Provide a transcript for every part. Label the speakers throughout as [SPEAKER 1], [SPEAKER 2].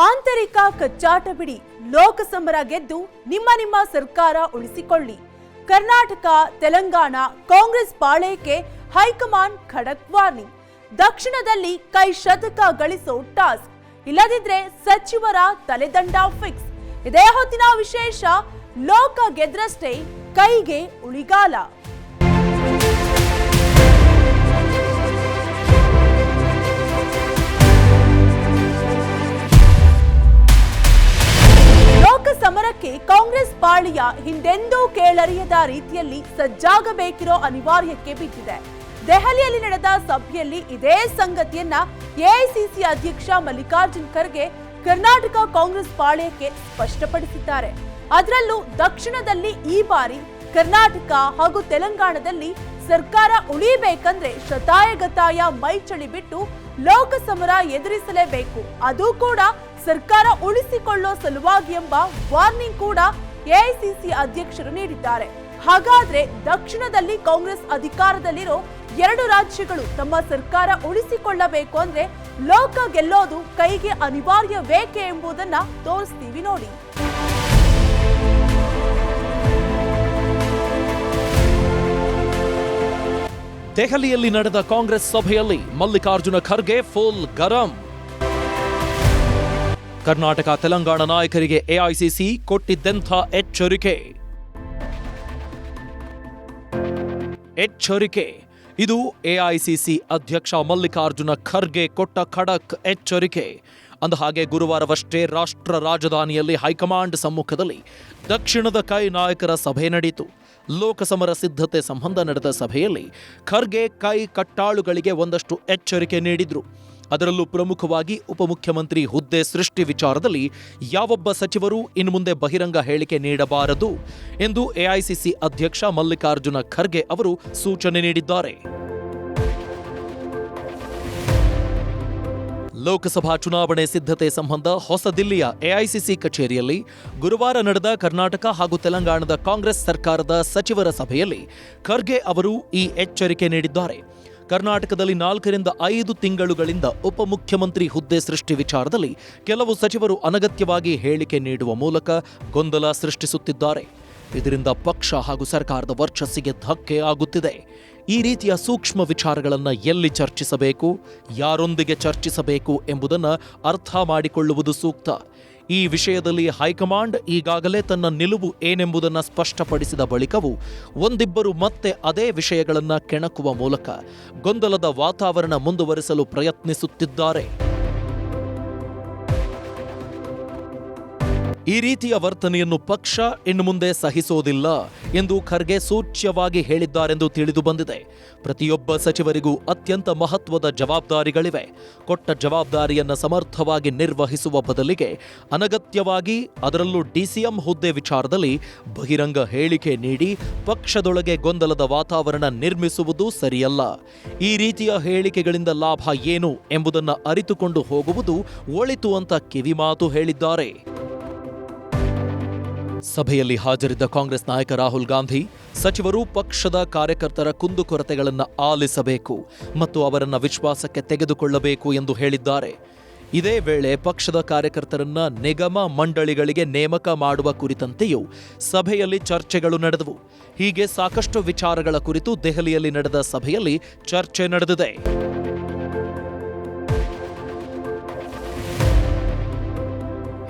[SPEAKER 1] ಆಂತರಿಕ ಕಚ್ಚಾಟ ಬಿಡಿ, ಲೋಕಸಮರ ಗೆದ್ದು ನಿಮ್ಮ ಸರ್ಕಾರ ಉಳಿಸಿಕೊಳ್ಳಿ. ಕರ್ನಾಟಕ, ತೆಲಂಗಾಣ ಕಾಂಗ್ರೆಸ್ ಪಾಳಯಕ್ಕೆ ಹೈಕಮಾಂಡ್ ಖಡಕ್ ವಾರ್ನಿಂಗ್. ದಕ್ಷಿಣದಲ್ಲಿ ಕೈ ಶತಕ ಗಳಿಸೋ ಟಾಸ್ಕ್, ಇಲ್ಲದಿದ್ರೆ ಸಚಿವರ ತಲೆದಂಡ ಫಿಕ್ಸ್. ಇದೇ ಹೊತ್ತಿನ ವಿಶೇಷ. ಲೋಕ ಗೆದ್ರಷ್ಟೇ ಕೈಗೆ ಉಳಿಗಾಲ. ಸಮರಕ್ಕೆ ಕಾಂಗ್ರೆಸ್ ಪಾಳಿಯ ಹಿಂದೆಂದೂ ಕೇಳರಿಯದ ರೀತಿಯಲ್ಲಿ ಸಜ್ಜಾಗಬೇಕಿರೋ ಅನಿವಾರ್ಯಕ್ಕೆ ಬಿದ್ದಿದೆ. ದೆಹಲಿಯಲ್ಲಿ ನಡೆದ ಸಭೆಯಲ್ಲಿ ಇದೇ ಸಂಗತಿಯನ್ನ ಎಐಸಿಸಿ ಅಧ್ಯಕ್ಷ ಮಲ್ಲಿಕಾರ್ಜುನ್ ಖರ್ಗೆ ಕರ್ನಾಟಕ ಕಾಂಗ್ರೆಸ್ ಪಾಳ್ಯಕ್ಕೆ ಸ್ಪಷ್ಟಪಡಿಸಿದ್ದಾರೆ. ಅದರಲ್ಲೂ ದಕ್ಷಿಣದಲ್ಲಿ ಈ ಬಾರಿ ಕರ್ನಾಟಕ ಹಾಗೂ ತೆಲಂಗಾಣದಲ್ಲಿ ಸರ್ಕಾರ ಉಳಿಯಬೇಕಂದ್ರೆ ಶತಾಯಗತಾಯ ಮೈಚಳಿ ಬಿಟ್ಟು ಲೋಕಸಮರ ಎದುರಿಸಲೇಬೇಕು, ಅದು ಕೂಡ ಸರ್ಕಾರ ಉಳಿಸಿಕೊಳ್ಳೋ ಸಲುವಾಗಿ ಎಂಬ ವಾರ್ನಿಂಗ್ ಕೂಡ ಎಐಸಿಸಿ ಅಧ್ಯಕ್ಷರು ನೀಡಿದ್ದಾರೆ. ಹಾಗಾದ್ರೆ ದಕ್ಷಿಣದಲ್ಲಿ ಕಾಂಗ್ರೆಸ್ ಅಧಿಕಾರದಲ್ಲಿರೋ 2 ರಾಜ್ಯಗಳು ತಮ್ಮ ಸರ್ಕಾರ ಉಳಿಸಿಕೊಳ್ಳಬೇಕು ಅಂದ್ರೆ ಲೋಕ ಗೆಲ್ಲೋದು ಕೈಗೆ ಅನಿವಾರ್ಯವೇಕೆ ಎಂಬುದನ್ನ ತೋರಿಸ್ತೀವಿ ನೋಡಿ.
[SPEAKER 2] ದೆಹಲಿಯಲ್ಲಿ ನಡೆದ ಕಾಂಗ್ರೆಸ್ ಸಭೆಯಲ್ಲಿ ಮಲ್ಲಿಕಾರ್ಜುನ ಖರ್ಗೆ ಫುಲ್ ಗರಂ. ಕರ್ನಾಟಕ, ತೆಲಂಗಾಣ ನಾಯಕರಿಗೆ ಎಐಸಿಸಿ ಕೊಟ್ಟಿದ್ದೆಂಥ ಎಚ್ಚರಿಕೆ. ಇದು ಎಐಸಿಸಿ ಅಧ್ಯಕ್ಷ ಮಲ್ಲಿಕಾರ್ಜುನ ಖರ್ಗೆ ಕೊಟ್ಟ ಖಡಕ್ ಎಚ್ಚರಿಕೆ. ಅಂದಹಾಗೆ ಗುರುವಾರವಷ್ಟೇ ರಾಷ್ಟ್ರ ರಾಜಧಾನಿಯಲ್ಲಿ ಹೈಕಮಾಂಡ್ ಸಮ್ಮುಖದಲ್ಲಿ ದಕ್ಷಿಣದ ಕೈ ನಾಯಕರ ಸಭೆ ನಡೆಯಿತು. ಲೋಕಸಮರ ಸಿದ್ಧತೆ ಸಂಬಂಧ ನಡೆದ ಸಭೆಯಲ್ಲಿ ಖರ್ಗೆ ಕೈ ಕಟ್ಟಾಳುಗಳಿಗೆ ಒಂದಷ್ಟು ಎಚ್ಚರಿಕೆ ನೀಡಿದ್ರು. ಅದರಲ್ಲೂ ಪ್ರಮುಖವಾಗಿ ಉಪಮುಖ್ಯಮಂತ್ರಿ ಹುದ್ದೆ ಸೃಷ್ಟಿ ವಿಚಾರದಲ್ಲಿ ಯಾವೊಬ್ಬ ಸಚಿವರು ಇನ್ನು ಮುಂದೆ ಬಹಿರಂಗ ಹೇಳಿಕೆ ನೀಡಬಾರದು ಎಂದು ಎಐಸಿಸಿ ಅಧ್ಯಕ್ಷ ಮಲ್ಲಿಕಾರ್ಜುನ ಖರ್ಗೆ ಅವರು ಸೂಚನೆ ನೀಡಿದ್ದಾರೆ. ಲೋಕಸಭಾ ಚುನಾವಣೆ ಸಿದ್ಧತೆ ಸಂಬಂಧ ಹೊಸದಿಲ್ಲಿಯ ಎಐಸಿಸಿ ಕಚೇರಿಯಲ್ಲಿ ಗುರುವಾರ ನಡೆದ ಕರ್ನಾಟಕ ಹಾಗೂ ತೆಲಂಗಾಣದ ಕಾಂಗ್ರೆಸ್ ಸರ್ಕಾರದ ಸಚಿವರ ಸಭೆಯಲ್ಲಿ ಖರ್ಗೆ ಅವರು ಈ ಎಚ್ಚರಿಕೆ ನೀಡಿದ್ದಾರೆ. ಕರ್ನಾಟಕದಲ್ಲಿ 4 ರಿಂದ 5 ತಿಂಗಳುಗಳಿಂದ ಉಪಮುಖ್ಯಮಂತ್ರಿ ಹುದ್ದೆ ಸೃಷ್ಟಿ ವಿಚಾರದಲ್ಲಿ ಕೆಲವು ಸಚಿವರು ಅನಗತ್ಯವಾಗಿ ಹೇಳಿಕೆ ನೀಡುವ ಮೂಲಕ ಗೊಂದಲ ಸೃಷ್ಟಿಸುತ್ತಿದ್ದಾರೆ. ಇದರಿಂದ ಪಕ್ಷ ಹಾಗೂ ಸರ್ಕಾರದ ವರ್ಚಸ್ಸಿಗೆ ಧಕ್ಕೆ ಆಗುತ್ತಿದೆ. ಈ ರೀತಿಯ ಸೂಕ್ಷ್ಮ ವಿಚಾರಗಳನ್ನು ಎಲ್ಲಿ ಚರ್ಚಿಸಬೇಕು, ಯಾರೊಂದಿಗೆ ಚರ್ಚಿಸಬೇಕು ಎಂಬುದನ್ನು ಅರ್ಥ ಮಾಡಿಕೊಳ್ಳುವುದು ಸೂಕ್ತ. ಈ ವಿಷಯದಲ್ಲಿ ಹೈಕಮಾಂಡ್ ಈಗಾಗಲೇ ತನ್ನ ನಿಲುವು ಏನೆಂಬುದನ್ನು ಸ್ಪಷ್ಟಪಡಿಸಿದ ಬಳಿಕವೂ ಒಂದಿಬ್ಬರು ಮತ್ತೆ ಅದೇ ವಿಷಯಗಳನ್ನು ಕೆಣಕುವ ಮೂಲಕ ಗೊಂದಲದ ವಾತಾವರಣ ಮುಂದುವರಿಸಲು ಪ್ರಯತ್ನಿಸುತ್ತಿದ್ದಾರೆ. ಈ ರೀತಿಯ ವರ್ತನೆಯನ್ನು ಪಕ್ಷ ಇನ್ನು ಮುಂದೆ ಸಹಿಸೋದಿಲ್ಲ ಎಂದು ಖರ್ಗೆ ಸೂಚ್ಯವಾಗಿ ಹೇಳಿದ್ದಾರೆಂದು ತಿಳಿದು ಬಂದಿದೆ. ಪ್ರತಿಯೊಬ್ಬ ಸಚಿವರಿಗೂ ಅತ್ಯಂತ ಮಹತ್ವದ ಜವಾಬ್ದಾರಿಗಳಿವೆ. ಕೊಟ್ಟ ಜವಾಬ್ದಾರಿಯನ್ನು ಸಮರ್ಥವಾಗಿ ನಿರ್ವಹಿಸುವ ಬದಲಿಗೆ ಅನಗತ್ಯವಾಗಿ, ಅದರಲ್ಲೂ ಡಿಸಿಎಂ ಹುದ್ದೆ ವಿಚಾರದಲ್ಲಿ ಬಹಿರಂಗ ಹೇಳಿಕೆ ನೀಡಿ ಪಕ್ಷದೊಳಗೆ ಗೊಂದಲದ ವಾತಾವರಣ ನಿರ್ಮಿಸುವುದು ಸರಿಯಲ್ಲ. ಈ ರೀತಿಯ ಹೇಳಿಕೆಗಳಿಂದ ಲಾಭ ಏನು ಎಂಬುದನ್ನು ಅರಿತುಕೊಂಡು ಹೋಗುವುದು ಒಳಿತು ಅಂತ ಕಿವಿಮಾತು ಹೇಳಿದ್ದಾರೆ. ಸಭೆಯಲ್ಲಿ ಹಾಜರಿದ್ದ ಕಾಂಗ್ರೆಸ್ ನಾಯಕ ರಾಹುಲ್ ಗಾಂಧಿ ಸಚಿವರು ಪಕ್ಷದ ಕಾರ್ಯಕರ್ತರ ಕುಂದುಕೊರತೆಗಳನ್ನು ಆಲಿಸಬೇಕು ಮತ್ತು ಅವರನ್ನು ವಿಶ್ವಾಸಕ್ಕೆ ತೆಗೆದುಕೊಳ್ಳಬೇಕು ಎಂದು ಹೇಳಿದ್ದಾರೆ. ಇದೇ ವೇಳೆ ಪಕ್ಷದ ಕಾರ್ಯಕರ್ತರನ್ನ ನಿಗಮ ಮಂಡಳಿಗಳಿಗೆ ನೇಮಕ ಮಾಡುವ ಕುರಿತಂತೆಯೂ ಸಭೆಯಲ್ಲಿ ಚರ್ಚೆಗಳು ನಡೆದವು. ಹೀಗೆ ಸಾಕಷ್ಟು ವಿಚಾರಗಳ ಕುರಿತು ದೆಹಲಿಯಲ್ಲಿ ನಡೆದ ಸಭೆಯಲ್ಲಿ ಚರ್ಚೆ ನಡೆದಿದೆ.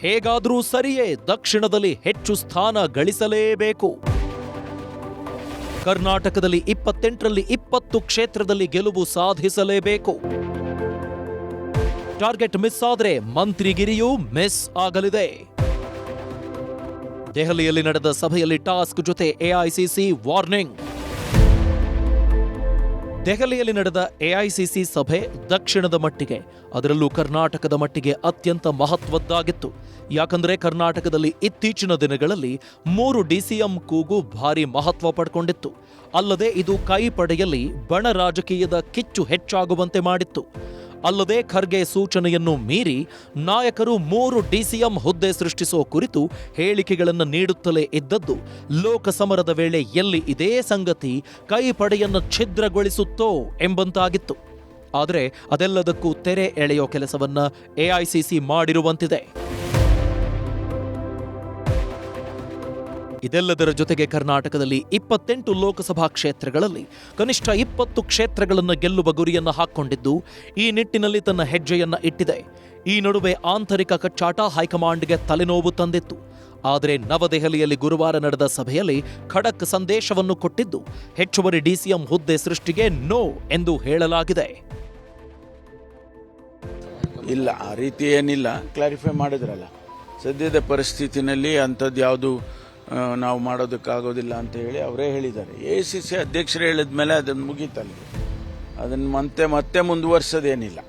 [SPEAKER 2] ಹೇಗಾದರೂ ಸರಿಯೇ ದಕ್ಷಿಣದಲ್ಲಿ ಹೆಚ್ಚು ಸ್ಥಾನ ಗಳಿಸಲೇಬೇಕು. ಕರ್ನಾಟಕದಲ್ಲಿ 28ರಲ್ಲಿ 20 ಕ್ಷೇತ್ರದಲ್ಲಿ ಗೆಲುವು ಸಾಧಿಸಲೇಬೇಕು. ಟಾರ್ಗೆಟ್ ಮಿಸ್ ಆದ್ರೆ ಮಂತ್ರಿಗಿರಿಯೂ ಮಿಸ್ ಆಗಲಿದೆ. ದೆಹಲಿಯಲ್ಲಿ ನಡೆದ ಸಭೆಯಲ್ಲಿ ಟಾಸ್ಕ್ ಜೊತೆ ಎಐಸಿಸಿ ವಾರ್ನಿಂಗ್. ದೆಹಲಿಯಲ್ಲಿ ನಡೆದ ಎಐಸಿಸಿ ಸಭೆ ದಕ್ಷಿಣದ ಮಟ್ಟಿಗೆ, ಅದರಲ್ಲೂ ಕರ್ನಾಟಕದ ಮಟ್ಟಿಗೆ ಅತ್ಯಂತ ಮಹತ್ವದ್ದಾಗಿತ್ತು. ಯಾಕಂದ್ರೆ ಕರ್ನಾಟಕದಲ್ಲಿ ಇತ್ತೀಚಿನ ದಿನಗಳಲ್ಲಿ 3 ಡಿಸಿಎಂ ಕೂಗು ಭಾರಿ ಮಹತ್ವ ಪಡ್ಕೊಂಡಿತ್ತು. ಅಲ್ಲದೆ ಇದು ಕೈ ಪಡೆಯಲ್ಲಿ ಬಣ ರಾಜಕೀಯದ ಕಿಚ್ಚು ಹೆಚ್ಚಾಗುವಂತೆ ಮಾಡಿತ್ತು. ಅಲ್ಲದೆ ಖರ್ಗೆ ಸೂಚನೆಯನ್ನು ಮೀರಿ ನಾಯಕರು 3 ಡಿಸಿಎಂ ಹುದ್ದೆ ಸೃಷ್ಟಿಸೋ ಕುರಿತು ಹೇಳಿಕೆಗಳನ್ನು ನೀಡುತ್ತಲೇ ಇದ್ದದ್ದು ಲೋಕಸಮರದ ವೇಳೆ ಎಲ್ಲಿ ಇದೇ ಸಂಗತಿ ಕೈ ಪಡೆಯನ್ನು ಛಿದ್ರಗೊಳಿಸುತ್ತೋ ಎಂಬಂತಾಗಿತ್ತು. ಆದರೆ ಅದೆಲ್ಲದಕ್ಕೂ ತೆರೆ ಎಳೆಯೋ ಕೆಲಸವನ್ನ ಎಐಸಿಸಿ ಮಾಡಿರುವಂತಿದೆ. ಇದೆಲ್ಲದರ ಜೊತೆಗೆ ಕರ್ನಾಟಕದಲ್ಲಿ 28 ಲೋಕಸಭಾ ಕ್ಷೇತ್ರಗಳಲ್ಲಿ ಕನಿಷ್ಠ 20 ಕ್ಷೇತ್ರಗಳನ್ನು ಗೆಲ್ಲುವ ಗುರಿಯನ್ನು ಹಾಕ್ಕೊಂಡಿದ್ದು ಈ ನಿಟ್ಟಿನಲ್ಲಿ ತನ್ನ ಹೆಜ್ಜೆಯನ್ನ ಇಟ್ಟಿದೆ. ಈ ನಡುವೆ ಆಂತರಿಕ ಕಚ್ಚಾಟ ಹೈಕಮಾಂಡ್ಗೆ ತಲೆನೋವು ತಂದಿತ್ತು. ಆದರೆ ನವದೆಹಲಿಯಲ್ಲಿ ಗುರುವಾರ ನಡೆದ ಸಭೆಯಲ್ಲಿ ಖಡಕ್ ಸಂದೇಶವನ್ನು ಕೊಟ್ಟಿದ್ದು ಹೆಚ್ಚುವರಿ ಡಿಸಿಎಂ ಹುದ್ದೆ ಸೃಷ್ಟಿಗೆ ನೋ ಎಂದು ಹೇಳಲಾಗಿದೆ.
[SPEAKER 3] ಇಲ್ಲ, ಆ ರೀತಿ ಏನಿಲ್ಲ, ಕ್ಲಾರಿಫೈ ಮಾಡಿದ್ರಲ್ಲ. ಸದ್ಯದ ಪರಿಸ್ಥಿತಿನಲ್ಲಿ ಅಂಥದ್ದು ಯಾವುದು ನಾವು ಮಾಡೋದಕ್ಕಾಗೋದಿಲ್ಲ ಅಂತ ಹೇಳಿ ಅವರೇ ಹೇಳಿದ್ದಾರೆ. AICC ಅಧ್ಯಕ್ಷರು ಹೇಳಿದ ಮೇಲೆ ಅದನ್ನು ಮುಗೀತಲ್ಲ, ಅದನ್ನು ಮತ್ತೆ ಮುಂದುವರಿಸೋದೇನಿಲ್ಲ.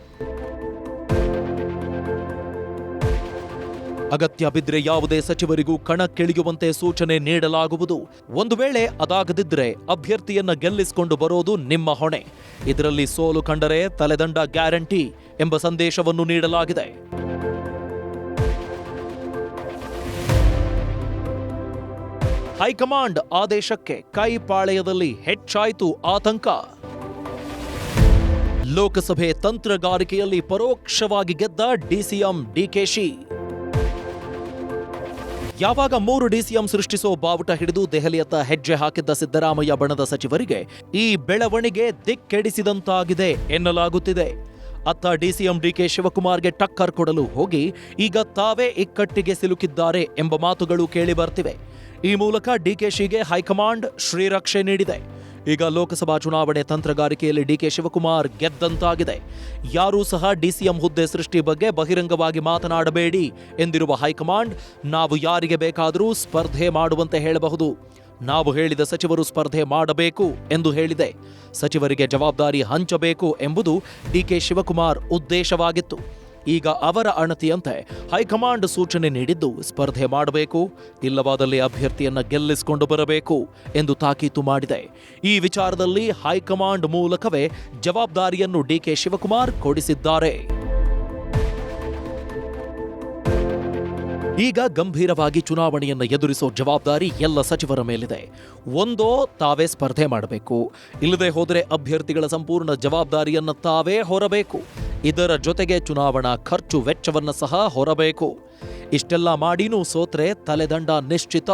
[SPEAKER 2] ಅಗತ್ಯ ಬಿದ್ದರೆ ಯಾವುದೇ ಸಚಿವರಿಗೂ ಕಣಕ್ಕಿಳಿಯುವಂತೆ ಸೂಚನೆ ನೀಡಲಾಗುವುದು. ಒಂದು ವೇಳೆ ಅದಾಗದಿದ್ದರೆ ಅಭ್ಯರ್ಥಿಯನ್ನ ಗೆಲ್ಲಿಸಿಕೊಂಡು ಬರೋದು ನಿಮ್ಮ ಹೊಣೆ. ಇದರಲ್ಲಿ ಸೋಲು ಕಂಡರೆ ತಲೆದಂಡ ಗ್ಯಾರಂಟಿ ಎಂಬ ಸಂದೇಶವನ್ನು ನೀಡಲಾಗಿದೆ. ಹೈಕಮಾಂಡ್ ಆದೇಶಕ್ಕೆ ಕೈಪಾಳ್ಯದಲ್ಲಿ ಹೆಚ್ಚಾಯಿತು ಆತಂಕ. ಲೋಕಸಭೆ ತಂತ್ರಗಾರಿಕೆಯಲ್ಲಿ ಪರೋಕ್ಷವಾಗಿ ಗೆದ್ದ ಡಿಸಿಎಂ ಡಿಕೆಶಿ. ಯಾವಾಗ 3 ಡಿಸಿಎಂ ಸೃಷ್ಟಿಸೋ ಬಾವುಟ ಹಿಡಿದು ದೆಹಲಿಯತ್ತ ಹೆಜ್ಜೆ ಹಾಕಿದ್ದ ಸಿದ್ದರಾಮಯ್ಯ ಬಣದ ಸಚಿವರಿಗೆ ಈ ಬೆಳವಣಿಗೆ ದಿಕ್ಕೆಡಿಸಿದಂತಾಗಿದೆ ಎನ್ನಲಾಗುತ್ತಿದೆ. ಅತ್ತ ಡಿಸಿಎಂ ಡಿಕೆ ಶಿವಕುಮಾರ್ಗೆ ಟಕ್ಕರ್ ಕೊಡಲು ಹೋಗಿ ಈಗ ತಾವೇ ಇಕ್ಕಟ್ಟಿಗೆ ಸಿಲುಕಿದ್ದಾರೆ ಎಂಬ ಮಾತುಗಳು ಕೇಳಿ ಬರ್ತಿವೆ. ಈ ಮೂಲಕ ಡಿಕೆಶಿಗೆ ಹೈಕಮಾಂಡ್ ಶ್ರೀರಕ್ಷೆ ನೀಡಿದೆ. ಈಗ ಲೋಕಸಭಾ ಚುನಾವಣೆ ತಂತ್ರಗಾರಿಕೆಯಲ್ಲಿ ಡಿಕೆ ಶಿವಕುಮಾರ್ ಗೆದ್ದಂತಾಗಿದೆ. ಯಾರೂ ಸಹ ಡಿಸಿಎಂ ಹುದ್ದೆ ಸೃಷ್ಟಿ ಬಗ್ಗೆ ಬಹಿರಂಗವಾಗಿ ಮಾತನಾಡಬೇಡಿ ಎಂದಿರುವ ಹೈಕಮಾಂಡ್, ನಾವು ಯಾರಿಗೆ ಬೇಕಾದರೂ ಸ್ಪರ್ಧೆ ಮಾಡುವಂತೆ ಹೇಳಬಹುದು, ನಾವು ಹೇಳಿದ ಸಚಿವರು ಸ್ಪರ್ಧೆ ಮಾಡಬೇಕು ಎಂದು ಹೇಳಿದೆ. ಸಚಿವರಿಗೆ ಜವಾಬ್ದಾರಿ ಹಂಚಬೇಕು ಎಂಬುದು ಡಿಕೆ ಶಿವಕುಮಾರ್ ಉದ್ದೇಶವಾಗಿತ್ತು. ಈಗ ಅವರ ಅಣತಿಯಂತೆ ಹೈಕಮಾಂಡ್ ಸೂಚನೆ ನೀಡಿದ್ದು ಸ್ಪರ್ಧೆ ಮಾಡಬೇಕು, ಇಲ್ಲವಾದಲ್ಲಿ ಅಭ್ಯರ್ಥಿಯನ್ನ ಗೆಲ್ಲಿಸಿಕೊಂಡು ಬರಬೇಕು ಎಂದು ತಾಕೀತು ಮಾಡಿದೆ. ಈ ವಿಚಾರದಲ್ಲಿ ಹೈಕಮಾಂಡ್ ಮೂಲಕವೇ ಜವಾಬ್ದಾರಿಯನ್ನು ಡಿಕೆ ಶಿವಕುಮಾರ್ ಕೊಡಿಸಿದ್ದಾರೆ. ಈಗ ಗಂಭೀರವಾಗಿ ಚುನಾವಣೆಯನ್ನು ಎದುರಿಸೋ ಜವಾಬ್ದಾರಿ ಎಲ್ಲ ಸಚಿವರ ಮೇಲಿದೆ. ಒಂದೋ ತಾವೇ ಸ್ಪರ್ಧೆ ಮಾಡಬೇಕು, ಇಲ್ಲದೆ ಹೋದರೆ ಅಭ್ಯರ್ಥಿಗಳ ಸಂಪೂರ್ಣ ಜವಾಬ್ದಾರಿಯನ್ನು ತಾವೇ ಹೊರಬೇಕು. ಇದರ ಜೊತೆಗೆ ಚುನಾವಣಾ ಖರ್ಚು ವೆಚ್ಚವನ್ನು ಸಹ ಹೊರಬೇಕು. ಇಷ್ಟೆಲ್ಲ ಮಾಡಿನೂ ಸೋತ್ರೆ ತಲೆದಂಡ ನಿಶ್ಚಿತ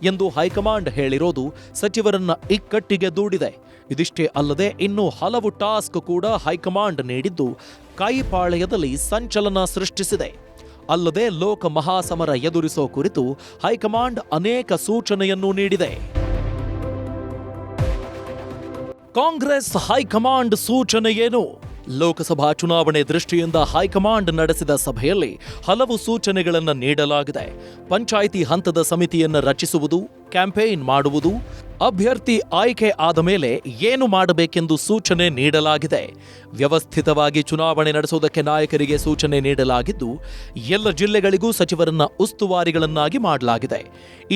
[SPEAKER 2] ಎಂದು ಹೈಕಮಾಂಡ್ ಹೇಳಿರೋದು ಸಚಿವರನ್ನ ಇಕ್ಕಟ್ಟಿಗೆ ದೂಡಿದೆ. ಇದಿಷ್ಟೇ ಅಲ್ಲದೆ ಇನ್ನೂ ಹಲವು ಟಾಸ್ಕ್ ಕೂಡ ಹೈಕಮಾಂಡ್ ನೀಡಿದ್ದು ಕೈಪಾಳ್ಯದಲ್ಲಿ ಸಂಚಲನ ಸೃಷ್ಟಿಸಿದೆ. ಅಲ್ಲದೆ ಲೋಕ ಮಹಾಸಮರ ಎದುರಿಸೋ ಕುರಿತು ಹೈಕಮಾಂಡ್ ಅನೇಕ ಸೂಚನೆಯನ್ನು ನೀಡಿದೆ. ಕಾಂಗ್ರೆಸ್ ಹೈಕಮಾಂಡ್ ಸೂಚನೆ ಏನು? ಲೋಕಸಭಾ ಚುನಾವಣೆ ದೃಷ್ಟಿಯಿಂದ ಹೈಕಮಾಂಡ್ ನಡೆಸಿದ ಸಭೆಯಲ್ಲಿ ಹಲವು ಸೂಚನೆಗಳನ್ನು ನೀಡಲಾಗಿದೆ. ಪಂಚಾಯಿತಿ ಹಂತದ ಸಮಿತಿಯನ್ನು ರಚಿಸುವುದು, ಕ್ಯಾಂಪೇನ್ ಮಾಡುವುದು, ಅಭ್ಯರ್ಥಿ ಆಯ್ಕೆ ಆದ ಮೇಲೆ ಏನು ಮಾಡಬೇಕೆಂದು ಸೂಚನೆ ನೀಡಲಾಗಿದೆ. ವ್ಯವಸ್ಥಿತವಾಗಿ ಚುನಾವಣೆ ನಡೆಸುವುದಕ್ಕೆ ನಾಯಕರಿಗೆ ಸೂಚನೆ ನೀಡಲಾಗಿದ್ದು ಎಲ್ಲ ಜಿಲ್ಲೆಗಳಿಗೂ ಸಚಿವರನ್ನ ಉಸ್ತುವಾರಿಗಳನ್ನಾಗಿ ಮಾಡಲಾಗಿದೆ.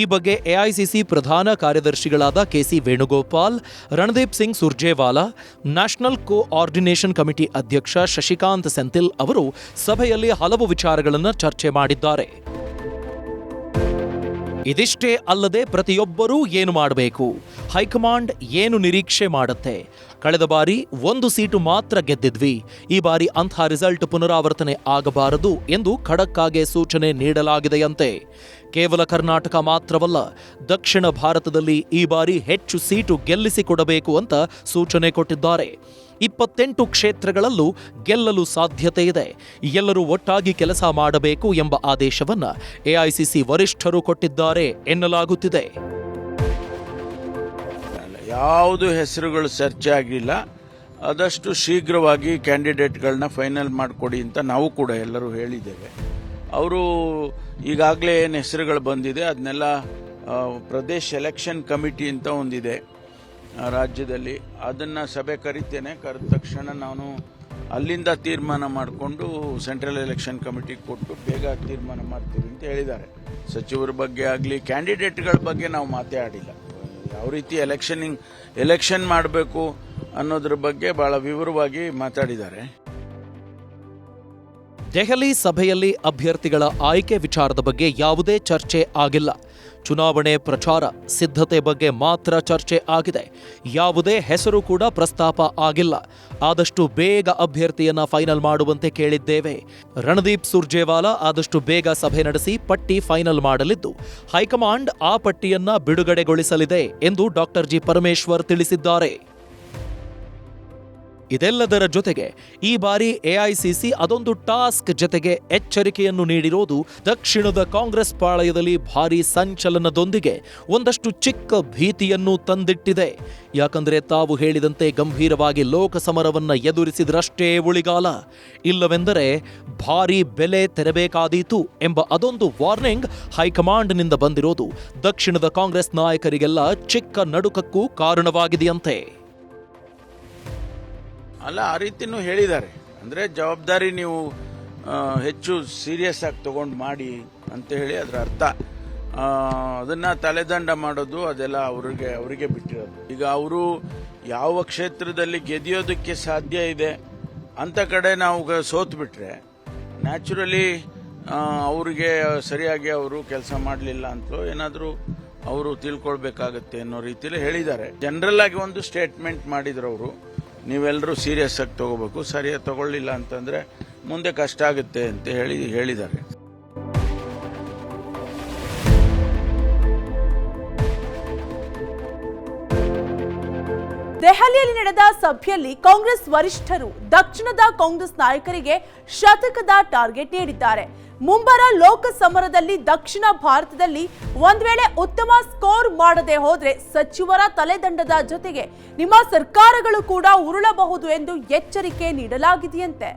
[SPEAKER 2] ಈ ಬಗ್ಗೆ ಎಐಸಿಸಿ ಪ್ರಧಾನ ಕಾರ್ಯದರ್ಶಿಗಳಾದ KC Venugopal, Randeep Singh Surjewala, national coordination committee ಅಧ್ಯಕ್ಷ ಶಶಿಕಾಂತ್ ಸೆಂಥಿಲ್ ಅವರು ಸಭೆಯಲ್ಲಿ ಹಲವು ವಿಚಾರಗಳನ್ನು ಚರ್ಚೆ ಮಾಡಿದ್ದಾರೆ. ಇದಿಷ್ಟೇ ಅಲ್ಲದೆ ಪ್ರತಿಯೊಬ್ಬರೂ ಏನು ಮಾಡಬೇಕು, ಹೈಕಮಾಂಡ್ ಏನು ನಿರೀಕ್ಷೆ ಮಾಡುತ್ತೆ, ಕಳೆದ ಬಾರಿ 1 ಸೀಟು ಮಾತ್ರ ಗೆದ್ದಿದ್ವಿ, ಈ ಬಾರಿ ಅಂಥ ರಿಸಲ್ಟ್ ಪುನರಾವರ್ತನೆ ಆಗಬಾರದು ಎಂದು ಖಡಕ್ಕಾಗಿ ಸೂಚನೆ ನೀಡಲಾಗಿದೆಯಂತೆ. ಕೇವಲ ಕರ್ನಾಟಕ ಮಾತ್ರವಲ್ಲ, ದಕ್ಷಿಣ ಭಾರತದಲ್ಲಿ ಈ ಬಾರಿ ಹೆಚ್ಚು ಸೀಟು ಗೆಲ್ಲಿಸಿಕೊಡಬೇಕು ಅಂತ ಸೂಚನೆ ಕೊಟ್ಟಿದ್ದಾರೆ. 28 ಕ್ಷೇತ್ರಗಳಲ್ಲೂ ಗೆಲ್ಲಲು ಸಾಧ್ಯತೆ ಇದೆ. ಎಲ್ಲರೂ ಒಟ್ಟಾಗಿ ಕೆಲಸ ಮಾಡಬೇಕು ಎಂಬ ಆದೇಶವನ್ನ ಎಐಸಿಸಿ ವರಿಷ್ಠರು ಕೊಟ್ಟಿದ್ದಾರೆ ಎನ್ನಲಾಗುತ್ತಿದೆ.
[SPEAKER 3] ಯಾವುದು ಹೆಸರುಗಳು ಚರ್ಚೆ ಆಗಲಿಲ್ಲ, ಆದಷ್ಟು ಶೀಘ್ರವಾಗಿ ಕ್ಯಾಂಡಿಡೇಟ್ಗಳನ್ನ ಫೈನಲ್ ಮಾಡಿಕೊಡಿ ಅಂತ ನಾವು ಕೂಡ ಎಲ್ಲರೂ ಹೇಳಿದ್ದೇವೆ. ಅವರು ಈಗಾಗಲೇ ಏನು ಹೆಸರುಗಳು ಬಂದಿದೆ ಅದನ್ನೆಲ್ಲ ಪ್ರದೇಶ್ ಎಲೆಕ್ಷನ್ ಕಮಿಟಿ ಅಂತ ಒಂದಿದೆ ರಾಜ್ಯದಲ್ಲಿ, ಅದನ್ನು ಸಭೆ ಕರಿತೇನೆ. ಕರೆದ ತಕ್ಷಣ ನಾನು ಅಲ್ಲಿಂದ ತೀರ್ಮಾನ ಮಾಡಿಕೊಂಡು ಸೆಂಟ್ರಲ್ ಎಲೆಕ್ಷನ್ ಕಮಿಟಿಗೆ ಕೊಟ್ಟು ಬೇಗ ತೀರ್ಮಾನ ಮಾಡ್ತೀವಿ ಅಂತ ಹೇಳಿದ್ದಾರೆ. ಸಚಿವರ ಬಗ್ಗೆ ಆಗಲಿ ಕ್ಯಾಂಡಿಡೇಟ್ಗಳ ಬಗ್ಗೆ ನಾವು ಮಾತಾಡಿಲ್ಲ. ಯಾವ ರೀತಿ ಎಲೆಕ್ಷನ್ ಮಾಡಬೇಕು ಅನ್ನೋದ್ರ ಬಗ್ಗೆ ಬಹಳ ವಿವರವಾಗಿ ಮಾತಾಡಿದ್ದಾರೆ.
[SPEAKER 2] ದೆಹಲಿ ಸಭೆಯಲ್ಲಿ ಅಭ್ಯರ್ಥಿಗಳ ಆಯ್ಕೆ ವಿಚಾರದ ಬಗ್ಗೆ ಯಾವುದೇ ಚರ್ಚೆ ಆಗಿಲ್ಲ. ಚುನಾವಣೆ ಪ್ರಚಾರ ಸಿದ್ಧತೆ ಬಗ್ಗೆ ಮಾತ್ರ ಚರ್ಚೆ ಆಗಿದೆ. ಯಾವುದೇ ಹೆಸರು ಕೂಡ ಪ್ರಸ್ತಾಪ ಆಗಿಲ್ಲ. ಆದಷ್ಟು ಬೇಗ ಅಭ್ಯರ್ಥಿಯನ್ನ ಫೈನಲ್ ಮಾಡುವಂತೆ ಕೇಳಿದ್ದೇವೆ. ರಣದೀಪ್ ಸುರ್ಜೇವಾಲಾ ಆದಷ್ಟು ಬೇಗ ಸಭೆ ನಡೆಸಿ ಪಟ್ಟಿ ಫೈನಲ್ ಮಾಡಲಿದ್ದು ಹೈಕಮಾಂಡ್ ಆ ಪಟ್ಟಿಯನ್ನ ಬಿಡುಗಡೆಗೊಳಿಸಲಿದೆ ಎಂದು ಡಾಕ್ಟರ್ ಜಿ ಪರಮೇಶ್ವರ್ ತಿಳಿಸಿದ್ದಾರೆ. ಇದೆಲ್ಲದರ ಜೊತೆಗೆ ಈ ಬಾರಿ ಎಐಸಿಸಿ ಅದೊಂದು ಟಾಸ್ಕ್ ಜೊತೆಗೆ ಎಚ್ಚರಿಕೆಯನ್ನು ನೀಡಿರೋದು ದಕ್ಷಿಣದ ಕಾಂಗ್ರೆಸ್ ಪಾಳಯದಲ್ಲಿ ಭಾರೀ ಸಂಚಲನದೊಂದಿಗೆ ಒಂದಷ್ಟು ಚಿಕ್ಕ ಭೀತಿಯನ್ನು ತಂದಿಟ್ಟಿದೆ. ಯಾಕಂದ್ರೆ ತಾವು ಹೇಳಿದಂತೆ ಗಂಭೀರವಾಗಿ ಲೋಕಸಮರವನ್ನ ಎದುರಿಸಿದ್ರಷ್ಟೇ ಉಳಿಗಾಲ, ಇಲ್ಲವೆಂದರೆ ಭಾರೀ ಬೆಲೆ ತೆರಬೇಕಾದೀತು ಎಂಬ ಅದೊಂದು ವಾರ್ನಿಂಗ್ ಹೈಕಮಾಂಡ್ನಿಂದ ಬಂದಿರೋದು ದಕ್ಷಿಣದ ಕಾಂಗ್ರೆಸ್ ನಾಯಕರಿಗೆಲ್ಲ ಚಿಕ್ಕ ನಡುಕಕ್ಕೂ ಕಾರಣವಾಗಿದೆಯಂತೆ.
[SPEAKER 3] ಅಲ್ಲ, ಆ ರೀತಿನೂ ಹೇಳಿದ್ದಾರೆ. ಅಂದರೆ ಜವಾಬ್ದಾರಿ ನೀವು ಹೆಚ್ಚು ಸೀರಿಯಸ್ ಆಗಿ ತಗೊಂಡು ಮಾಡಿ ಅಂತ ಹೇಳಿ ಅದರ ಅರ್ಥ. ಅದನ್ನ ತಲೆದಂಡ ಮಾಡೋದು ಅದೆಲ್ಲ ಅವರಿಗೆ ಬಿಟ್ಟಿರೋದು. ಈಗ ಅವರು ಯಾವ ಕ್ಷೇತ್ರದಲ್ಲಿ ಗೆದಿಯೋದಕ್ಕೆ ಸಾಧ್ಯ ಇದೆ ಅಂತ ಕಡೆ ನಾವು ಸೋತು ಬಿಟ್ರೆ ನ್ಯಾಚುರಲಿ ಅವ್ರಿಗೆ ಸರಿಯಾಗಿ ಅವರು ಕೆಲಸ ಮಾಡಲಿಲ್ಲ ಅಂತಲೋ ಏನಾದರೂ ಅವರು ತಿಳ್ಕೊಳ್ಬೇಕಾಗತ್ತೆ ಅನ್ನೋ ರೀತಿಯಲ್ಲಿ ಹೇಳಿದ್ದಾರೆ. ಜನರಲ್ ಆಗಿ ಒಂದು ಸ್ಟೇಟ್ಮೆಂಟ್ ಮಾಡಿದ್ರು ಅವರು, ನೀವೆಲ್ಲರೂ ಸೀರಿಯಸ್ ಆಗಿ ತಗೋಬೇಕು, ಸರಿಯಾಗಿ ತಗೊಳ್ಳಿಲ್ಲ ಅಂತಂದ್ರೆ ಮುಂದೆ ಕಷ್ಟ ಆಗುತ್ತೆ ಅಂತ ಹೇಳಿದ್ದಾರೆ.
[SPEAKER 1] ದೆಹಲಿಯಲ್ಲಿ ನಡೆದ ಸಭೆಯಲ್ಲಿ ಕಾಂಗ್ರೆಸ್ ವರಿಷ್ಠರು ದಕ್ಷಿಣದ ಕಾಂಗ್ರೆಸ್ ನಾಯಕರಿಗೆ ಶತಕದ ಟಾರ್ಗೆಟ್ ನೀಡಿದ್ದಾರೆ. ಮುಂಬರ ಲೋಕಸಮರದಲ್ಲಿ ದಕ್ಷಿಣ ಭಾರತದಲ್ಲಿ ಒಂದ್ ವೇಳೆ ಉತ್ತಮ ಸ್ಕೋರ್ ಮಾಡದೆ ಹೋದ್ರೆ ಸಚಿವರ ತಲೆದಂಡದ ಜೊತೆಗೆ ನಿಮ್ಮ ಸರ್ಕಾರಗಳು ಕೂಡ ಉರುಳಬಹುದು ಎಂದು ಎಚ್ಚರಿಕೆ ನೀಡಲಾಗಿದೆಯಂತೆ.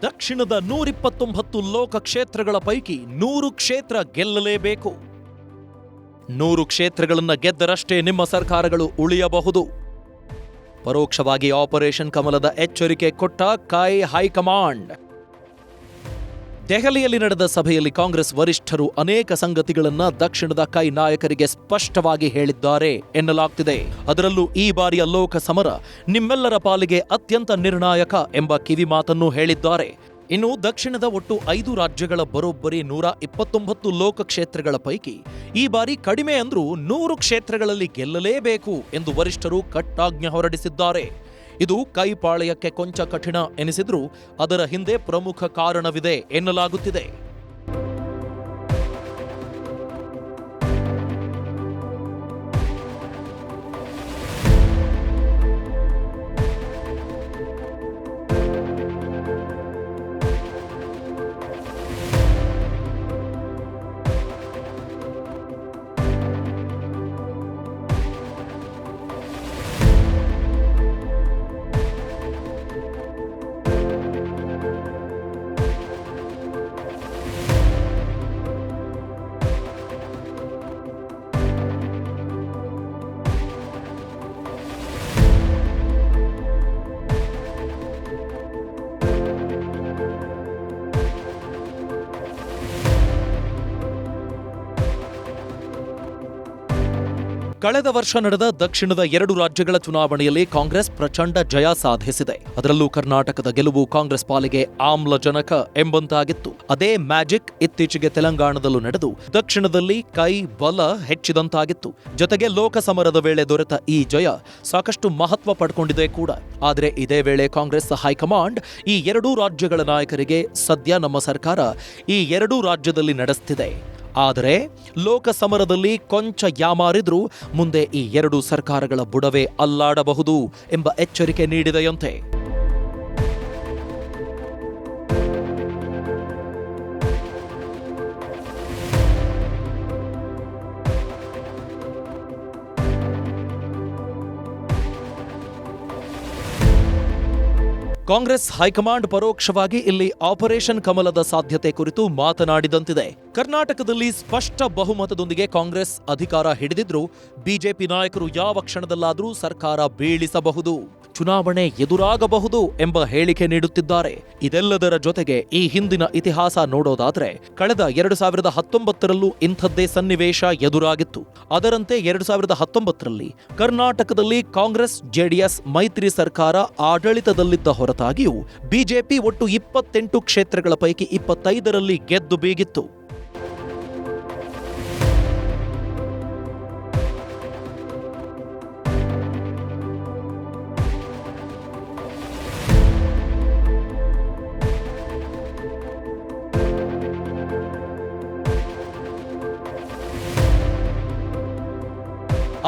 [SPEAKER 2] ದಕ್ಷಿಣದ 129 ಲೋಕ ಕ್ಷೇತ್ರಗಳ ಪೈಕಿ 100 ಕ್ಷೇತ್ರ ಗೆಲ್ಲಲೇಬೇಕು. 100 ಕ್ಷೇತ್ರಗಳನ್ನ ಗೆದ್ದರಷ್ಟೇ ನಿಮ್ಮ ಸರ್ಕಾರಗಳು ಉಳಿಯಬಹುದು. ಪರೋಕ್ಷವಾಗಿ ಆಪರೇಷನ್ ಕಮಲದ ಎಚ್ಚರಿಕೆ ಕೊಟ್ಟ ಹೈಕಮಾಂಡ್. ದೆಹಲಿಯಲ್ಲಿ ನಡೆದ ಸಭೆಯಲ್ಲಿ ಕಾಂಗ್ರೆಸ್ ವರಿಷ್ಠರು ಅನೇಕ ಸಂಗತಿಗಳನ್ನ ದಕ್ಷಿಣದ ನಾಯಕರಿಗೆ ಸ್ಪಷ್ಟವಾಗಿ ಹೇಳಿದ್ದಾರೆ ಎನ್ನಲಾಗ್ತಿದೆ. ಅದರಲ್ಲೂ ಈ ಬಾರಿಯ ಲೋಕಸಮರ ನಿಮ್ಮೆಲ್ಲರ ಪಾಲಿಗೆ ಅತ್ಯಂತ ನಿರ್ಣಾಯಕ ಎಂಬ ಕಿವಿ ಮಾತನ್ನು ಹೇಳಿದ್ದಾರೆ. ಇನ್ನು ದಕ್ಷಿಣದ ಒಟ್ಟು 5 ರಾಜ್ಯಗಳ ಬರೋಬ್ಬರಿ 129 ಲೋಕ ಕ್ಷೇತ್ರಗಳ ಪೈಕಿ ಈ ಬಾರಿ ಕಡಿಮೆ ಅಂದ್ರೂ 100 ಕ್ಷೇತ್ರಗಳಲ್ಲಿ ಗೆಲ್ಲಲೇಬೇಕು ಎಂದು ವರಿಷ್ಠರು ಕಟ್ಟಾಜ್ಞೆ ಹೊರಡಿಸಿದ್ದಾರೆ. ಇದು ಕೈಪಾಳ್ಯಕ್ಕೆ ಕೊಂಚ ಕಠಿಣ ಎನಿಸಿದ್ರೂ ಅದರ ಹಿಂದೆ ಪ್ರಮುಖ ಕಾರಣವಿದೆ ಎನ್ನಲಾಗುತ್ತಿದೆ. ಕಳೆದ ವರ್ಷ ನಡೆದ ದಕ್ಷಿಣದ 2 ರಾಜ್ಯಗಳ ಚುನಾವಣೆಯಲ್ಲಿ ಕಾಂಗ್ರೆಸ್ ಪ್ರಚಂಡ ಜಯ ಸಾಧಿಸಿದೆ. ಅದರಲ್ಲೂ ಕರ್ನಾಟಕದ ಗೆಲುವು ಕಾಂಗ್ರೆಸ್ ಪಾಲಿಗೆ ಆಮ್ಲಜನಕ ಎಂಬಂತಾಗಿತ್ತು. ಅದೇ ಮ್ಯಾಜಿಕ್ ಇತ್ತೀಚೆಗೆ ತೆಲಂಗಾಣದಲ್ಲೂ ನಡೆದು ದಕ್ಷಿಣದಲ್ಲಿ ಬಲ ಹೆಚ್ಚಿದಂತಾಗಿತ್ತು. ಜೊತೆಗೆ ಲೋಕಸಮರದ ವೇಳೆ ದೊರೆತ ಈ ಜಯ ಸಾಕಷ್ಟು ಮಹತ್ವ ಪಡ್ಕೊಂಡಿದೆ ಕೂಡ. ಆದರೆ ಇದೇ ವೇಳೆ ಕಾಂಗ್ರೆಸ್ ಹೈಕಮಾಂಡ್ ಈ 2 ರಾಜ್ಯಗಳ ನಾಯಕರಿಗೆ ಸದ್ಯ ನಮ್ಮ ಸರ್ಕಾರ ಈ 2 ರಾಜ್ಯದಲ್ಲಿ ನಡೆಸ್ತಿದೆ. ಆದರೆ ಲೋಕಸಮರದಲ್ಲಿ ಕೊಂಚ ಯಾಮಾರಿದ್ರೂ ಮುಂದೆ ಈ 2 ಸರ್ಕಾರಗಳ ಬುಡವೇ ಅಲ್ಲಾಡಬಹುದು ಎಂಬ ಎಚ್ಚರಿಕೆ ನೀಡಿದೆಯಂತೆ. ಕಾಂಗ್ರೆಸ್ ಹೈಕಮಾಂಡ್ ಪರೋಕ್ಷವಾಗಿ ಇಲ್ಲಿ ಆಪರೇಷನ್ ಕಮಲದ ಸಾಧ್ಯತೆ ಕುರಿತು ಮಾತನಾಡಿದಂತಿದೆ. ಕರ್ನಾಟಕದಲ್ಲಿ ಸ್ಪಷ್ಟ ಬಹುಮತದೊಂದಿಗೆ ಕಾಂಗ್ರೆಸ್ ಅಧಿಕಾರ ಹಿಡಿದಿದ್ರೂ ಬಿಜೆಪಿ ನಾಯಕರು ಯಾವ ಕ್ಷಣದಲ್ಲಾದರೂ ಸರ್ಕಾರ ಬೀಳಿಸಬಹುದು. ಚುನಾವಣೆ ಎದುರಾಗಬಹುದು ಎಂಬ ಹೇಳಿಕೆ ನೀಡುತ್ತಿದ್ದಾರೆ. ಇದೆಲ್ಲದರ ಜೊತೆಗೆ ಈ ಹಿಂದಿನ ಇತಿಹಾಸ ನೋಡೋದಾದ್ರೆ ಕಳೆದ 2019ರಲ್ಲೂ ಇಂಥದ್ದೇ ಸನ್ನಿವೇಶ ಎದುರಾಗಿತ್ತು. ಅದರಂತೆ 2019ರಲ್ಲಿ ಕರ್ನಾಟಕದಲ್ಲಿ ಕಾಂಗ್ರೆಸ್ ಜೆಡಿಎಸ್ ಮೈತ್ರಿ ಸರ್ಕಾರ ಆಡಳಿತದಲ್ಲಿದ್ದ ಹೊರತಾಗಿಯೂ ಬಿಜೆಪಿ ಒಟ್ಟು 28 ಕ್ಷೇತ್ರಗಳ ಪೈಕಿ 25ರಲ್ಲಿ ಗೆದ್ದು ಬೀಗಿತ್ತು.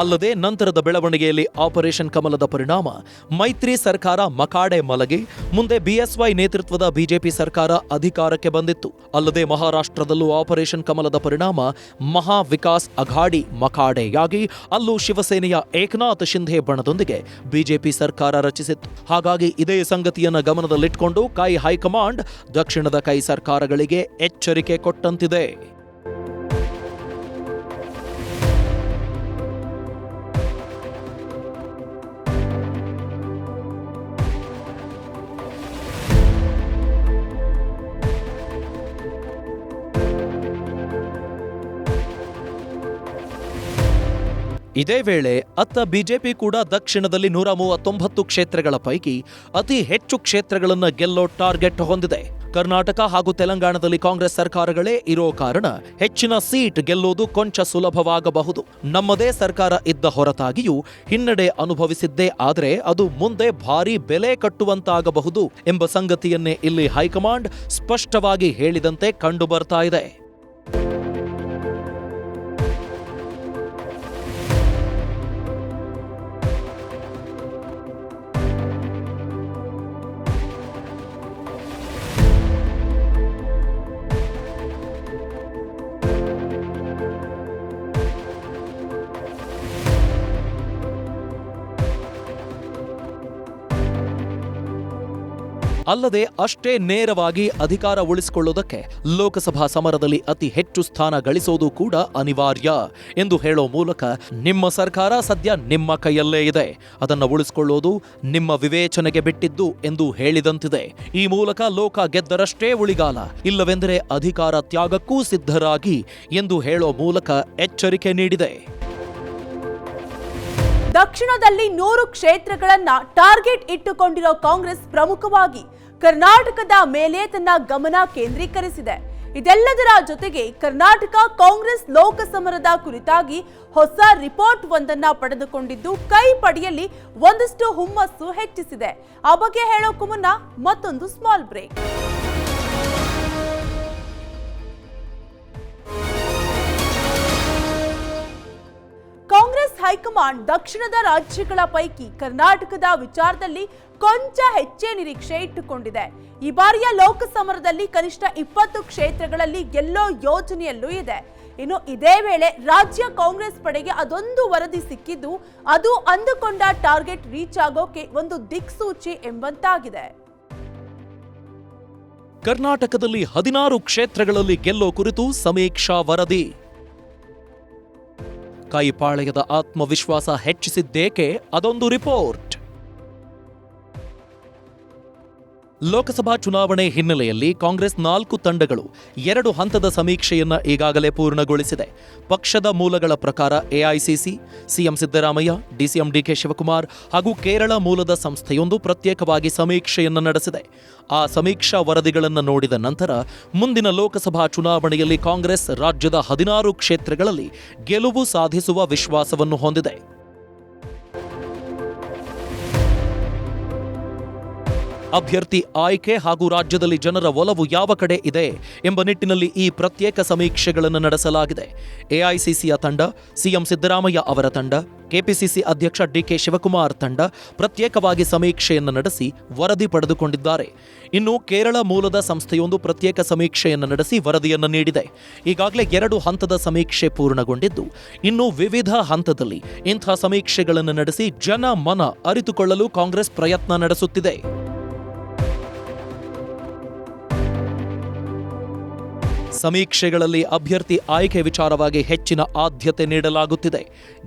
[SPEAKER 2] ಅಲ್ಲದೆ ನಂತರದ ಬೆಳವಣಿಗೆಯಲ್ಲಿ ಆಪರೇಷನ್ ಕಮಲದ ಪರಿಣಾಮ ಮೈತ್ರಿ ಸರ್ಕಾರ ಮಕಾಡೆ ಮಲಗಿ ಮುಂದೆ ಬಿಎಸ್ವೈ ನೇತೃತ್ವದ ಬಿಜೆಪಿ ಸರ್ಕಾರ ಅಧಿಕಾರಕ್ಕೆ ಬಂದಿತ್ತು. ಅಲ್ಲದೆ ಮಹಾರಾಷ್ಟ್ರದಲ್ಲೂ ಆಪರೇಷನ್ ಕಮಲದ ಪರಿಣಾಮ ಮಹಾ ವಿಕಾಸ್ ಅಘಾಡಿ ಮಕಾಡೆಯಾಗಿ ಅಲ್ಲೂ ಶಿವಸೇನೆಯ ಏಕನಾಥ್ ಶಿಂಧೆ ಬಣದೊಂದಿಗೆ ಬಿಜೆಪಿ ಸರ್ಕಾರ ರಚಿಸಿತ್ತು. ಹಾಗಾಗಿ ಇದೇ ಸಂಗತಿಯನ್ನ ಗಮನದಲ್ಲಿಟ್ಟುಕೊಂಡು ಕೈ ಹೈಕಮಾಂಡ್ ದಕ್ಷಿಣದ ಕೈ ಸರ್ಕಾರಗಳಿಗೆ ಎಚ್ಚರಿಕೆ ಕೊಟ್ಟಂತಿದೆ. ಇದೇ ವೇಳೆ ಅತ್ತ ಬಿಜೆಪಿ ಕೂಡ ದಕ್ಷಿಣದಲ್ಲಿ 139 ಕ್ಷೇತ್ರಗಳ ಪೈಕಿ ಅತಿ ಹೆಚ್ಚು ಕ್ಷೇತ್ರಗಳನ್ನು ಗೆಲ್ಲೋ ಟಾರ್ಗೆಟ್ ಹೊಂದಿದೆ. ಕರ್ನಾಟಕ ಹಾಗೂ ತೆಲಂಗಾಣದಲ್ಲಿ ಕಾಂಗ್ರೆಸ್ ಸರ್ಕಾರಗಳೇ ಇರೋ ಕಾರಣ ಹೆಚ್ಚಿನ ಸೀಟ್ ಗೆಲ್ಲೋದು ಕೊಂಚ ಸುಲಭವಾಗಬಹುದು. ನಮ್ಮದೇ ಸರ್ಕಾರ ಇದ್ದ ಹೊರತಾಗಿಯೂ ಹಿನ್ನಡೆ ಅನುಭವಿಸಿದ್ದೇ ಆದರೆ ಅದು ಮುಂದೆ ಭಾರೀ ಬೆಲೆ ಕಟ್ಟುವಂತಾಗಬಹುದು ಎಂಬ ಸಂಗತಿಯನ್ನೇ ಇಲ್ಲಿ ಹೈಕಮಾಂಡ್ ಸ್ಪಷ್ಟವಾಗಿ ಹೇಳಿದಂತೆ ಕಂಡು ಬರ್ತಾ ಇದೆ. ಅಲ್ಲದೆ ಅಷ್ಟೇ ನೇರವಾಗಿ ಅಧಿಕಾರ ಉಳಿಸಿಕೊಳ್ಳುವುದಕ್ಕೆ ಲೋಕಸಭಾ ಸಮರದಲ್ಲಿ ಅತಿ ಹೆಚ್ಚು ಸ್ಥಾನ ಗಳಿಸೋದು ಕೂಡ ಅನಿವಾರ್ಯ ಎಂದು ಹೇಳೋ ಮೂಲಕ ನಿಮ್ಮ ಸರ್ಕಾರ ಸದ್ಯ ನಿಮ್ಮ ಕೈಯಲ್ಲೇ ಇದೆ, ಅದನ್ನು ಉಳಿಸಿಕೊಳ್ಳೋದು ನಿಮ್ಮ ವಿವೇಚನೆಗೆ ಬಿಟ್ಟಿದ್ದು ಎಂದು ಹೇಳಿದಂತಿದೆ. ಈ ಮೂಲಕ ಲೋಕ ಗೆದ್ದರಷ್ಟೇ ಉಳಿಗಾಲ, ಇಲ್ಲವೆಂದರೆ ಅಧಿಕಾರ ತ್ಯಾಗಕ್ಕೂ ಸಿದ್ಧರಾಗಿ ಎಂದು ಹೇಳೋ ಮೂಲಕ ಎಚ್ಚರಿಕೆ ನೀಡಿದೆ.
[SPEAKER 1] ದಕ್ಷಿಣದಲ್ಲಿ 100 ಕ್ಷೇತ್ರಗಳನ್ನ ಟಾರ್ಗೆಟ್ ಇಟ್ಟುಕೊಂಡಿರೋ ಕಾಂಗ್ರೆಸ್ ಪ್ರಮುಖವಾಗಿ ಕರ್ನಾಟಕದ ಮೇಲೆ ತನ್ನ ಗಮನ ಕೇಂದ್ರೀಕರಿಸಿದೆ. ಇದೆಲ್ಲದರ ಜೊತೆಗೆ ಕರ್ನಾಟಕ ಕಾಂಗ್ರೆಸ್ ಲೋಕಸಮರದ ಕುರಿತಾಗಿ ಹೊಸ ರಿಪೋರ್ಟ್ ಒಂದನ್ನ ಪಡೆದುಕೊಂಡಿದ್ದು ಕೈ ಪಡೆಯಲ್ಲಿ ಒಂದಷ್ಟು ಹುಮ್ಮಸ್ಸು ಹೆಚ್ಚಿಸಿದೆ. ಆ ಬಗ್ಗೆ ಹೇಳೋಕ್ಕೂ ಮುನ್ನ ಮತ್ತೊಂದು ಸ್ಮಾಲ್ ಬ್ರೇಕ್. ಕಾಂಗ್ರೆಸ್ ಹೈಕಮಾಂಡ್ ದಕ್ಷಿಣದ ರಾಜ್ಯಗಳ ಪೈಕಿ ಕರ್ನಾಟಕದ ವಿಚಾರದಲ್ಲಿ ಕೊಂಚ ಹೆಚ್ಚೇ ನಿರೀಕ್ಷೆ ಇಟ್ಟುಕೊಂಡಿದೆ. ಈ ಬಾರಿಯ ಲೋಕಸಮರದಲ್ಲಿ ಕನಿಷ್ಠ 20 ಕ್ಷೇತ್ರಗಳಲ್ಲಿ ಗೆಲ್ಲೋ ಯೋಜನೆಯಲ್ಲೂ ಇದೆ. ಇನ್ನು ಇದೇ ವೇಳೆ ರಾಜ್ಯ ಕಾಂಗ್ರೆಸ್ ಪಡೆಗೆ ಅದೊಂದು ವರದಿ ಸಿಕ್ಕಿದ್ದು ಅದು ಅಂದುಕೊಂಡ ಟಾರ್ಗೆಟ್ ರೀಚ್ ಆಗೋಕೆ ಒಂದು ದಿಕ್ಸೂಚಿ ಎಂಬಂತಾಗಿದೆ.
[SPEAKER 2] ಕರ್ನಾಟಕದಲ್ಲಿ 16 ಕ್ಷೇತ್ರಗಳಲ್ಲಿ ಗೆಲ್ಲೋ ಕುರಿತು ಸಮೀಕ್ಷಾ ವರದಿ. ಕೈಪಾಳ್ಯದ ಆತ್ಮವಿಶ್ವಾಸ ಹೆಚ್ಚಿಸಿದ್ದೇಕೆ? ಅದೊಂದು ರಿಪೋರ್ಟ್. ಲೋಕಸಭಾ ಚುನಾವಣೆ ಹಿನ್ನೆಲೆಯಲ್ಲಿ ಕಾಂಗ್ರೆಸ್ 4 ತಂಡಗಳು 2 ಹಂತದ ಸಮೀಕ್ಷೆಯನ್ನ ಈಗಾಗಲೇ ಪೂರ್ಣಗೊಳಿಸಿದೆ. ಪಕ್ಷದ ಮೂಲಗಳ ಪ್ರಕಾರ AICC, CM Siddaramaiah, DCM DK Shivakumar ಹಾಗೂ ಕೇರಳ ಮೂಲದ ಸಂಸ್ಥೆಯೊಂದು ಪ್ರತ್ಯೇಕವಾಗಿ ಸಮೀಕ್ಷೆಯನ್ನು ನಡೆಸಿದೆ. ಆ ಸಮೀಕ್ಷಾ ವರದಿಗಳನ್ನು ನೋಡಿದ ನಂತರ ಮುಂದಿನ ಲೋಕಸಭಾ ಚುನಾವಣೆಯಲ್ಲಿ ಕಾಂಗ್ರೆಸ್ ರಾಜ್ಯದ 16 ಕ್ಷೇತ್ರಗಳಲ್ಲಿ ಗೆಲುವು ಸಾಧಿಸುವ ವಿಶ್ವಾಸವನ್ನು ಹೊಂದಿದೆ. ಅಭ್ಯರ್ಥಿ ಆಯ್ಕೆ ಹಾಗೂ ರಾಜ್ಯದಲ್ಲಿ ಜನರ ಒಲವು ಯಾವ ಕಡೆ ಇದೆ ಎಂಬ ನಿಟ್ಟಿನಲ್ಲಿ ಈ ಪ್ರತ್ಯೇಕ ಸಮೀಕ್ಷೆಗಳನ್ನು ನಡೆಸಲಾಗಿದೆ. ಎಐಸಿಸಿಯ ತಂಡ, ಸಿಎಂ ಸಿದ್ದರಾಮಯ್ಯ ಅವರ ತಂಡ, ಕೆಪಿಸಿಸಿ ಅಧ್ಯಕ್ಷ ಡಿಕೆ ಶಿವಕುಮಾರ್ ತಂಡ ಪ್ರತ್ಯೇಕವಾಗಿ ಸಮೀಕ್ಷೆಯನ್ನು ನಡೆಸಿ ವರದಿ ಪಡೆದುಕೊಂಡಿದ್ದಾರೆ. ಇನ್ನು ಕೇರಳ ಮೂಲದ ಸಂಸ್ಥೆಯೊಂದು ಪ್ರತ್ಯೇಕ ಸಮೀಕ್ಷೆಯನ್ನು ನಡೆಸಿ ವರದಿಯನ್ನು ನೀಡಿದೆ. ಈಗಾಗಲೇ 2 ಹಂತದ ಸಮೀಕ್ಷೆ ಪೂರ್ಣಗೊಂಡಿದ್ದು ಇನ್ನು ವಿವಿಧ ಹಂತದಲ್ಲಿ ಇಂಥ ಸಮೀಕ್ಷೆಗಳನ್ನು ನಡೆಸಿ ಜನ ಮನ ಅರಿತುಕೊಳ್ಳಲು ಕಾಂಗ್ರೆಸ್ ಪ್ರಯತ್ನ ನಡೆಸುತ್ತಿದೆ. ಸಮೀಕ್ಷೆಗಳಲ್ಲಿ ಅಭ್ಯರ್ಥಿ ಆಯ್ಕೆ ವಿಚಾರವಾಗಿ ಹೆಚ್ಚಿನ ಆದ್ಯತೆ ನೀಡಲಾಗುತ್ತಿದೆ.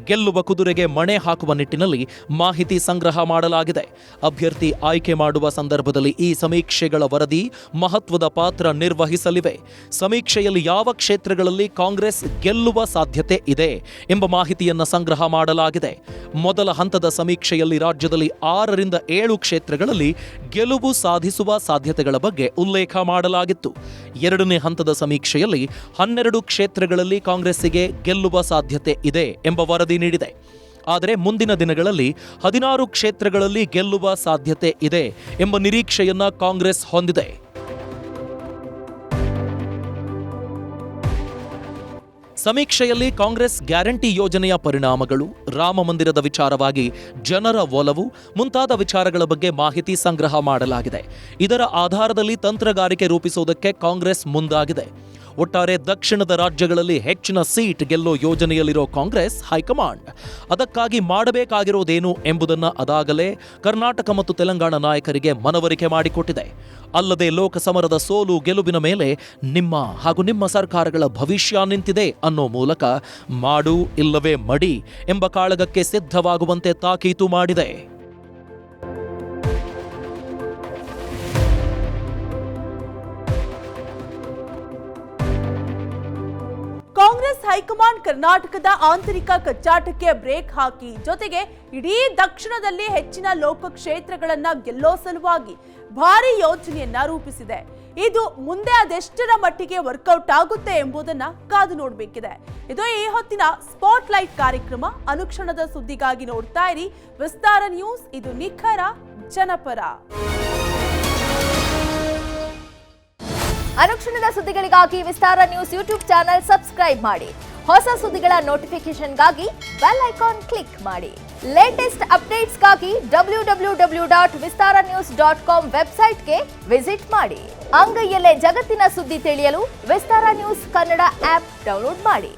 [SPEAKER 2] ಗೆಲ್ಲುವ ಕುದುರೆಗೆ ಮಣೆ ಹಾಕುವ ನಿಟ್ಟಿನಲ್ಲಿ ಮಾಹಿತಿ ಸಂಗ್ರಹ ಮಾಡಲಾಗಿದೆ. ಅಭ್ಯರ್ಥಿ ಆಯ್ಕೆ ಮಾಡುವ ಸಂದರ್ಭದಲ್ಲಿ ಈ ಸಮೀಕ್ಷೆಗಳ ವರದಿ ಮಹತ್ವದ ಪಾತ್ರ ನಿರ್ವಹಿಸಲಿವೆ. ಸಮೀಕ್ಷೆಯಲ್ಲಿ ಯಾವ ಕ್ಷೇತ್ರಗಳಲ್ಲಿ ಕಾಂಗ್ರೆಸ್ ಗೆಲ್ಲುವ ಸಾಧ್ಯತೆ ಇದೆ ಎಂಬ ಮಾಹಿತಿಯನ್ನು ಸಂಗ್ರಹ ಮಾಡಲಾಗಿದೆ. ಮೊದಲ ಹಂತದ ಸಮೀಕ್ಷೆಯಲ್ಲಿ ರಾಜ್ಯದಲ್ಲಿ 6ರಿಂದ 7 ಕ್ಷೇತ್ರಗಳಲ್ಲಿ ಗೆಲುವು ಸಾಧಿಸುವ ಸಾಧ್ಯತೆಗಳ ಬಗ್ಗೆ ಉಲ್ಲೇಖ ಮಾಡಲಾಗಿತ್ತು. ಎರಡನೇ ಹಂತದ ಸಮೀಕ್ಷೆಯಲ್ಲಿ 12 ಕ್ಷೇತ್ರಗಳಲ್ಲಿ ಕಾಂಗ್ರೆಸ್ಸಿಗೆ ಗೆಲ್ಲುವ ಸಾಧ್ಯತೆ ಇದೆ ಎಂಬ ವರದಿ ನೀಡಿದೆ. ಆದರೆ ಮುಂದಿನ ದಿನಗಳಲ್ಲಿ 16 ಕ್ಷೇತ್ರಗಳಲ್ಲಿ ಗೆಲ್ಲುವ ಸಾಧ್ಯತೆ ಇದೆ ಎಂಬ ನಿರೀಕ್ಷೆಯನ್ನ ಕಾಂಗ್ರೆಸ್ ಹೊಂದಿದೆ. ಸಮೀಕ್ಷೆಯಲ್ಲಿ ಕಾಂಗ್ರೆಸ್ ಗ್ಯಾರಂಟಿ ಯೋಜನೆಯ ಪರಿಣಾಮಗಳು, ರಾಮ ಮಂದಿರದ ವಿಚಾರವಾಗಿ ಜನರ ಒಲವು ಮುಂತಾದ ವಿಚಾರಗಳ ಬಗ್ಗೆ ಮಾಹಿತಿ ಸಂಗ್ರಹ ಮಾಡಲಾಗಿದೆ. ಇದರ ಆಧಾರದಲ್ಲಿ ತಂತ್ರಗಾರಿಕೆ ರೂಪಿಸುವುದಕ್ಕೆ ಕಾಂಗ್ರೆಸ್ ಮುಂದಾಗಿದೆ. ಒಟ್ಟಾರೆ ದಕ್ಷಿಣದ ರಾಜ್ಯಗಳಲ್ಲಿ ಹೆಚ್ಚಿನ ಸೀಟ್ ಗೆಲ್ಲೋ ಯೋಜನೆಯಲ್ಲಿರೋ ಕಾಂಗ್ರೆಸ್ ಹೈಕಮಾಂಡ್ ಅದಕ್ಕಾಗಿ ಮಾಡಬೇಕಾಗಿರೋದೇನು ಎಂಬುದನ್ನು ಅದಾಗಲೇ ಕರ್ನಾಟಕ ಮತ್ತು ತೆಲಂಗಾಣ ನಾಯಕರಿಗೆ ಮನವರಿಕೆ ಮಾಡಿಕೊಟ್ಟಿದೆ. ಅಲ್ಲದೆ ಲೋಕಸಮರದ ಸೋಲು ಗೆಲುವಿನ ಮೇಲೆ ನಿಮ್ಮ ಸರ್ಕಾರಗಳ ಭವಿಷ್ಯ ನಿಂತಿದೆ ಅನ್ನೋ ಮೂಲಕ ಮಾಡು ಇಲ್ಲವೇ ಮಡಿ ಎಂಬ ಕಾಳಗಕ್ಕೆ ಸಿದ್ಧವಾಗುವಂತೆ ತಾಕೀತು ಮಾಡಿದೆ.
[SPEAKER 1] ಕಾಂಗ್ರೆಸ್ ಹೈಕಮಾಂಡ್ ಕರ್ನಾಟಕದ ಆಂತರಿಕ ಕಚ್ಚಾಟಕ್ಕೆ ಬ್ರೇಕ್ ಹಾಕಿ ಜೊತೆಗೆ ಇಡೀ ದಕ್ಷಿಣದಲ್ಲಿ ಹೆಚ್ಚಿನ ಲೋಕಕ್ಷೇತ್ರಗಳನ್ನ ಗೆಲ್ಲೋ ಸಲುವಾಗಿ ಭಾರಿ ಯೋಜನೆಯನ್ನ ರೂಪಿಸಿದೆ. ಇದು ಮುಂದೆ ಅದೆಷ್ಟರ ಮಟ್ಟಿಗೆ ವರ್ಕೌಟ್ ಆಗುತ್ತೆ ಎಂಬುದನ್ನ ಕಾದು ನೋಡಬೇಕಿದೆ. ಇದು ಈ ಹೊತ್ತಿನ ಸ್ಪಾಟ್ ಲೈಟ್ ಕಾರ್ಯಕ್ರಮ. ಅನುಕ್ಷಣದ ಸುದ್ದಿಗಾಗಿ ನೋಡ್ತಾ ಇರಿ ವಿಸ್ತಾರ ನ್ಯೂಸ್. ಇದು ನಿಖರ ಜನಪರ.
[SPEAKER 4] ಅನುಕ್ಷಣದ ಸುದ್ದಿಗಳಿಗಾಗಿ ವಿಸ್ತಾರ ನ್ಯೂಸ್ ಯೂಟ್ಯೂಬ್ ಚಾನೆಲ್ ಸಬ್ಸ್ಕ್ರೈಬ್ ಮಾಡಿ. ಹೊಸ ಸುದ್ದಿಗಳ ನೋಟಿಫಿಕೇಶನ್ಗಾಗಿ ಬೆಲ್ ಐಕಾನ್ ಕ್ಲಿಕ್ ಮಾಡಿ. ಲೇಟೆಸ್ಟ್ ಅಪ್ಡೇಟ್ಸ್ಗಾಗಿ www.vistaranews.com ವೆಬ್ಸೈಟ್ಗೆ ವಿಸಿಟ್ ಮಾಡಿ. ಅಂಗೈಯಲ್ಲೇ ಜಗತ್ತಿನ ಸುದ್ದಿ ತಿಳಿಯಲು ವಿಸ್ತಾರ ನ್ಯೂಸ್ ಕನ್ನಡ ಆಪ್ ಡೌನ್ಲೋಡ್ ಮಾಡಿ.